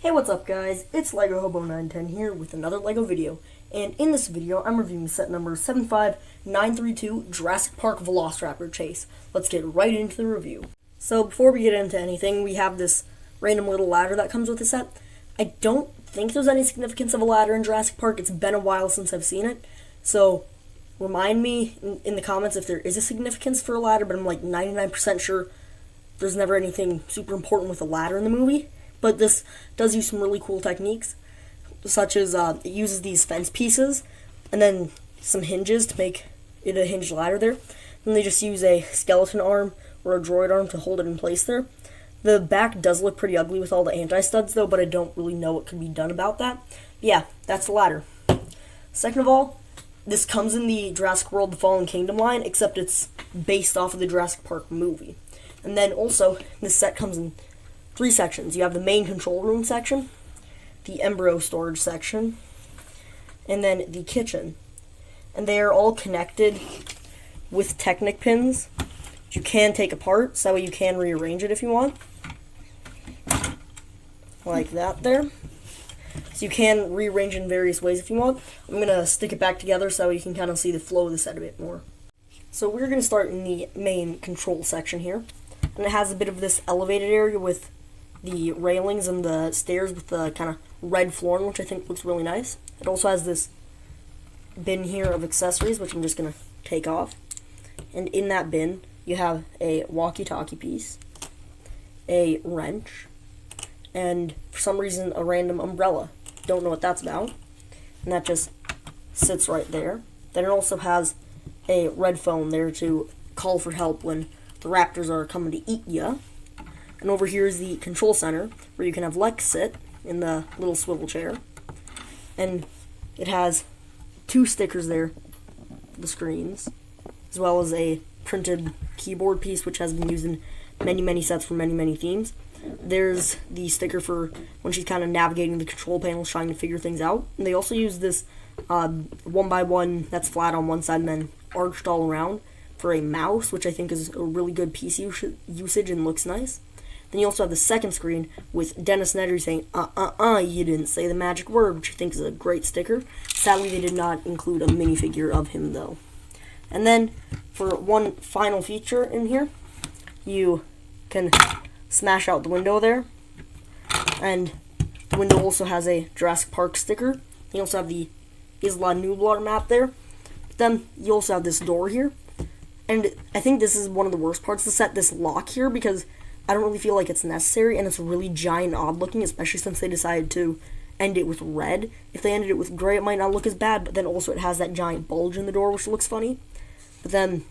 Hey, what's up guys? It's Lego Hobo 910 here with another Lego video. And in this video, I'm reviewing set number 75932 Jurassic Park Velociraptor Chase. Let's get right into the review. So before we get into anything, we have this random little ladder that comes with the set. I don't think there's any significance of a ladder in Jurassic Park. It's been a while since I've seen it. So remind me in the comments if there is a significance for a ladder, but I'm like 99% sure there's never anything super important with a ladder in the movie. But this does use some really cool techniques, such as it uses these fence pieces and then some hinges to make it a hinged ladder there. Then they just use a skeleton arm or a droid arm to hold it in place there. The back does look pretty ugly with all the anti-studs though, but I don't really know what could be done about that. Yeah, that's the ladder. Second of all, this comes in the Jurassic World: The Fallen Kingdom line, except it's based off of the Jurassic Park movie. And then also, this set comes in three sections. You have the main control room section, the embryo storage section, and then the kitchen. And they are all connected with Technic pins, which you can take apart, so that way you can rearrange it if you want. Like that there. So you can rearrange in various ways if you want. I'm going to stick it back together so you can kind of see the flow of the set a bit more. So we're going to start in the main control section here. And it has a bit of this elevated area with the railings and the stairs with the kind of red flooring, which I think looks really nice. It also has this bin here of accessories, which I'm just going to take off. And in that bin, you have a walkie-talkie piece, a wrench, and for some reason, a random umbrella. Don't know what that's about. And that just sits right there. Then it also has a red phone there to call for help when the raptors are coming to eat ya. And over here is the control center, where you can have Lex sit in the little swivel chair. And it has two stickers there for the screens, as well as a printed keyboard piece, which has been used in many sets for many themes. There's the sticker for when she's kind of navigating the control panels, trying to figure things out. And they also use this 1x1 that's flat on one side and then arched all around for a mouse, which I think is a really good piece usage and looks nice. Then you also have the second screen with Dennis Nedry saying, you didn't say the magic word, which I think is a great sticker. Sadly, they did not include a minifigure of him, though. And then, for one final feature in here, you can smash out the window there. And the window also has a Jurassic Park sticker. You also have the Isla Nublar map there. But then, you also have this door here. And I think this is one of the worst parts to set this lock here, because I don't really feel like it's necessary, and it's really giant odd looking, especially since they decided to end it with red. If they ended it with gray, it might not look as bad, but then also it has that giant bulge in the door, which looks funny. But then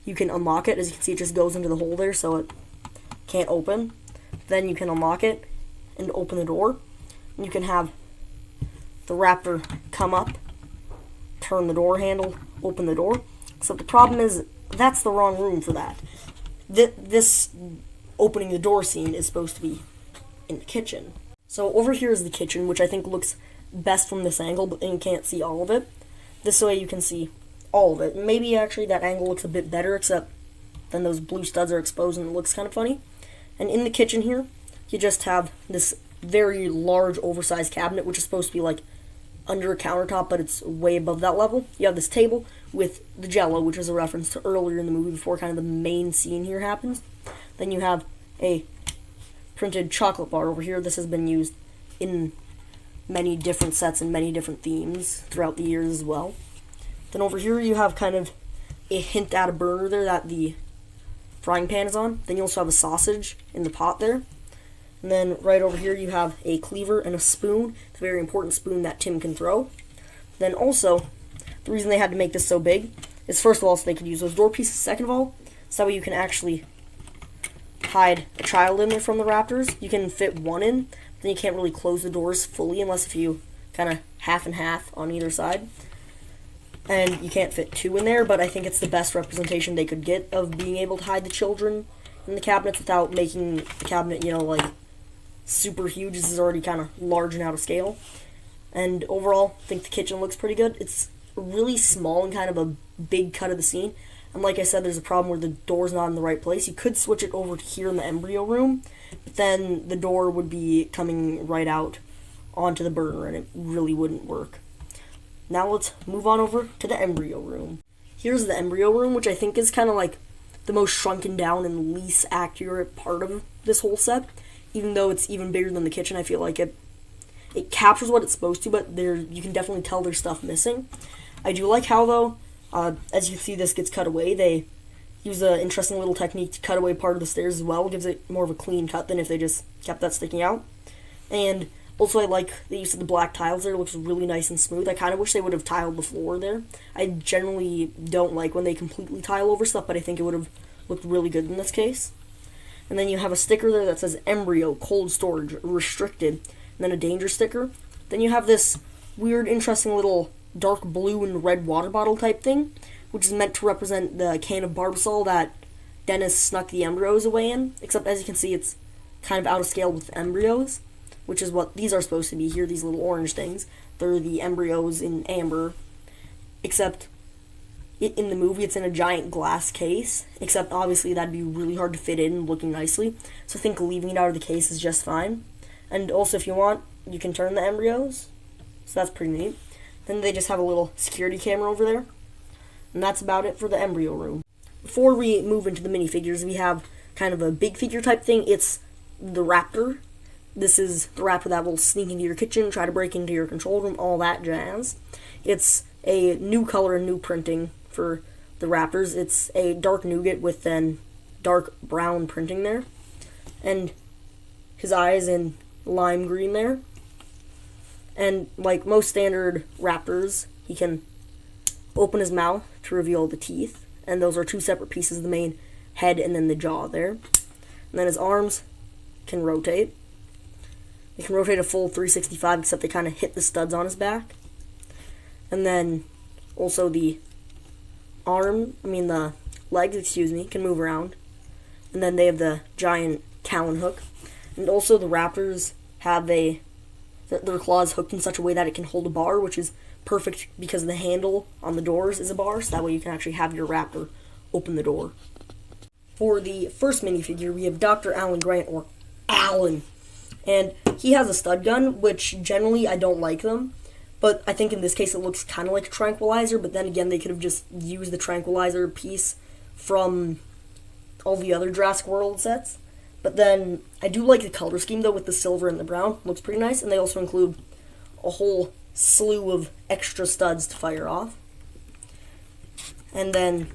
you can unlock it. As you can see, it just goes into the hole there, so it can't open. Then you can unlock it and open the door. And you can have the raptor come up, turn the door handle, open the door. So the problem is, that's the wrong room for that. This opening the door scene is supposed to be in the kitchen. So over here is the kitchen, which I think looks best from this angle, but you can't see all of it. This way you can see all of it. Maybe actually that angle looks a bit better, except then those blue studs are exposed and it looks kind of funny. And in the kitchen here, you just have this very large oversized cabinet, which is supposed to be like under a countertop, but it's way above that level. You have this table with the Jello, which is a reference to earlier in the movie before kind of the main scene here happens. Then you have a printed chocolate bar over here. This has been used in many different sets and many different themes throughout the years as well. Then over here you have kind of a hint at a burner there that the frying pan is on. Then you also have a sausage in the pot there. And then right over here you have a cleaver and a spoon. It's a very important spoon that Tim can throw. Then also, the reason they had to make this so big is first of all so they could use those door pieces. Second of all, so that way you can actually hide a child in there from the raptors. You can fit one in, then you can't really close the doors fully unless if you kind of half and half on either side. And you can't fit two in there, but I think it's the best representation they could get of being able to hide the children in the cabinets without making the cabinet, like super huge. This is already kind of large and out of scale. And overall, I think the kitchen looks pretty good. It's really small and kind of a big cut of the scene. And like I said, there's a problem where the door's not in the right place. You could switch it over to here in the embryo room, but then the door would be coming right out onto the burner, and it really wouldn't work. Now let's move on over to the embryo room. Here's the embryo room, which I think is kind of like the most shrunken down and least accurate part of this whole set. Even though it's even bigger than the kitchen, I feel like it captures what it's supposed to, but you can definitely tell there's stuff missing. I do like how, though, as you see this gets cut away, they use an interesting little technique to cut away part of the stairs as well. It gives it more of a clean cut than if they just kept that sticking out. And also, I like the use of the black tiles there. It looks really nice and smooth. I kind of wish they would have tiled the floor there. I generally don't like when they completely tile over stuff, but I think it would have looked really good in this case. And then you have a sticker there that says embryo, cold storage, restricted, and then a danger sticker. Then you have this weird, interesting little dark blue and red water bottle type thing, which is meant to represent the can of Barbasol that Dennis snuck the embryos away in, except as you can see, it's kind of out of scale with embryos, which is what these are supposed to be here, these little orange things. They're the embryos in amber, except in the movie it's in a giant glass case, except obviously that'd be really hard to fit in looking nicely, so I think leaving it out of the case is just fine. And also, if you want, you can turn the embryos, so that's pretty neat. Then they just have a little security camera over there, and that's about it for the embryo room. Before we move into the minifigures, we have kind of a big figure type thing. It's the raptor. This is the raptor that will sneak into your kitchen, try to break into your control room, all that jazz. It's a new color and new printing for the raptors. It's a dark nougat with then dark brown printing there, and his eyes in lime green there. And like most standard raptors, he can open his mouth to reveal the teeth, and those are two separate pieces, the main head and then the jaw there. And then his arms can rotate. They can rotate a full 365, except they kind of hit the studs on his back. And then also the legs, can move around. And then they have the giant talon hook. And also the raptors have their claws hooked in such a way that it can hold a bar, which is perfect because the handle on the doors is a bar, so that way you can actually have your raptor open the door. For the first minifigure, we have Dr. Alan Grant, or Alan. And he has a stud gun, which generally I don't like them. But I think in this case it looks kind of like a tranquilizer, but then again they could have just used the tranquilizer piece from all the other Jurassic World sets. But then I do like the color scheme though with the silver and the brown. Looks pretty nice, and they also include a whole slew of extra studs to fire off. And then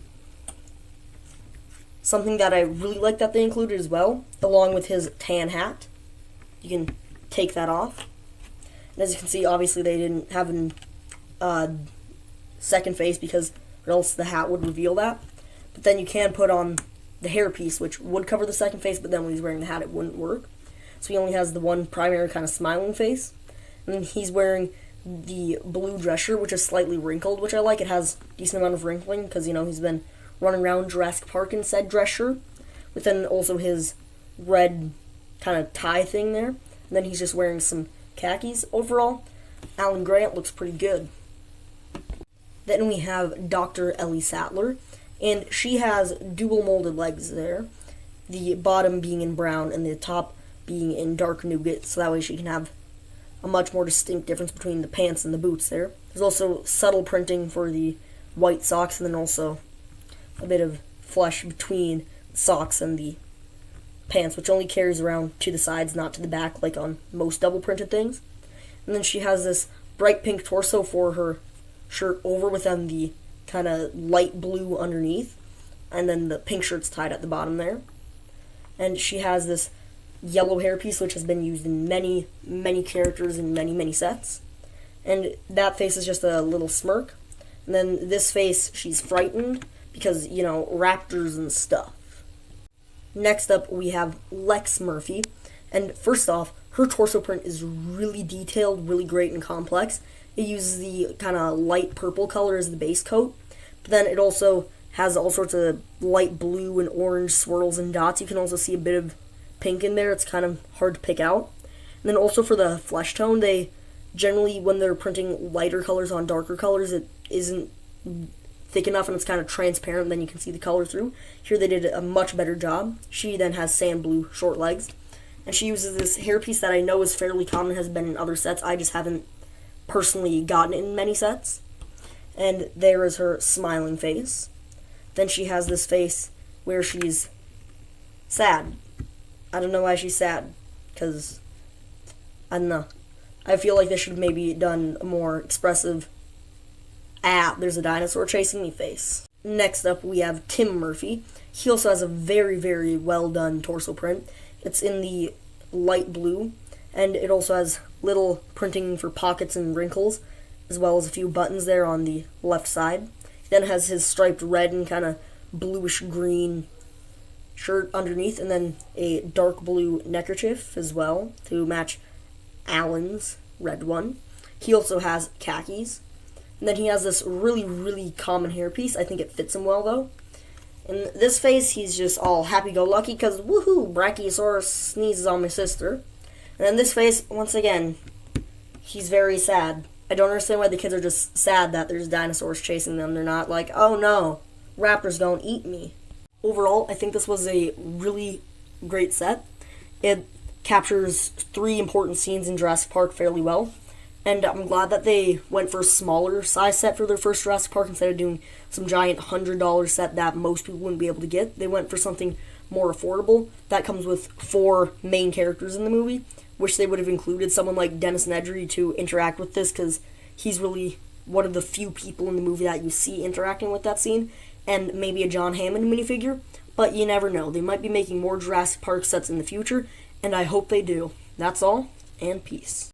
something that I really like that they included as well, along with his tan hat. You can take that off. And as you can see, obviously they didn't have a second face because or else the hat would reveal that. But then you can put on the hairpiece, which would cover the second face, but then when he's wearing the hat, it wouldn't work. So he only has the one primary kind of smiling face. And then he's wearing the blue dress shirt, which is slightly wrinkled, which I like. It has a decent amount of wrinkling because, he's been running around Jurassic Park in said dress shirt. But then also his red kind of tie thing there. And then he's just wearing some khakis. Overall, Alan Grant looks pretty good. Then we have Dr. Ellie Sattler, and she has dual molded legs there, the bottom being in brown and the top being in dark nougat, so that way she can have a much more distinct difference between the pants and the boots there. There's also subtle printing for the white socks, and then also a bit of flesh between the socks and the pants, which only carries around to the sides, not to the back, like on most double printed things. And then she has this bright pink torso for her shirt over with the kind of light blue underneath, and then the pink shirt's tied at the bottom there. And she has this yellow hairpiece, which has been used in many, many characters in many, many sets. And that face is just a little smirk. And then this face, she's frightened because, raptors and stuff. Next up, we have Lex Murphy. And first off, her torso print is really detailed, really great and complex. It uses the kind of light purple color as the base coat. But then it also has all sorts of light blue and orange swirls and dots. You can also see a bit of pink in there. It's kind of hard to pick out. And then also for the flesh tone, they generally, when they're printing lighter colors on darker colors, it isn't thick enough and it's kind of transparent, and then you can see the color through. Here they did a much better job. She then has sand blue short legs. And she uses this hairpiece that I know is fairly common, has been in other sets. I just haven't personally gotten it in many sets. And there is her smiling face. Then she has this face where she's sad. I don't know why she's sad, because, I don't know. I feel like they should have maybe done a more expressive, there's a dinosaur chasing me face. Next up, we have Tim Murphy. He also has a very, very well done torso print. It's in the light blue, and it also has little printing for pockets and wrinkles, as well as a few buttons there on the left side. Then it has his striped red and kind of bluish green shirt underneath, and then a dark blue neckerchief as well to match Alan's red one. He also has khakis. And then he has this really, really common hairpiece. I think it fits him well, though. In this face, he's just all happy-go-lucky because, woohoo, Brachiosaurus sneezes on my sister. And then this face, once again, he's very sad. I don't understand why the kids are just sad that there's dinosaurs chasing them. They're not like, oh no, raptors don't eat me. Overall, I think this was a really great set. It captures 3 important scenes in Jurassic Park fairly well. And I'm glad that they went for a smaller size set for their first Jurassic Park instead of doing some giant $100 set that most people wouldn't be able to get. They went for something more affordable. That comes with 4 main characters in the movie. Wish they would have included someone like Dennis Nedry to interact with this, because he's really one of the few people in the movie that you see interacting with that scene. And maybe a John Hammond minifigure. But you never know. They might be making more Jurassic Park sets in the future, and I hope they do. That's all, and peace.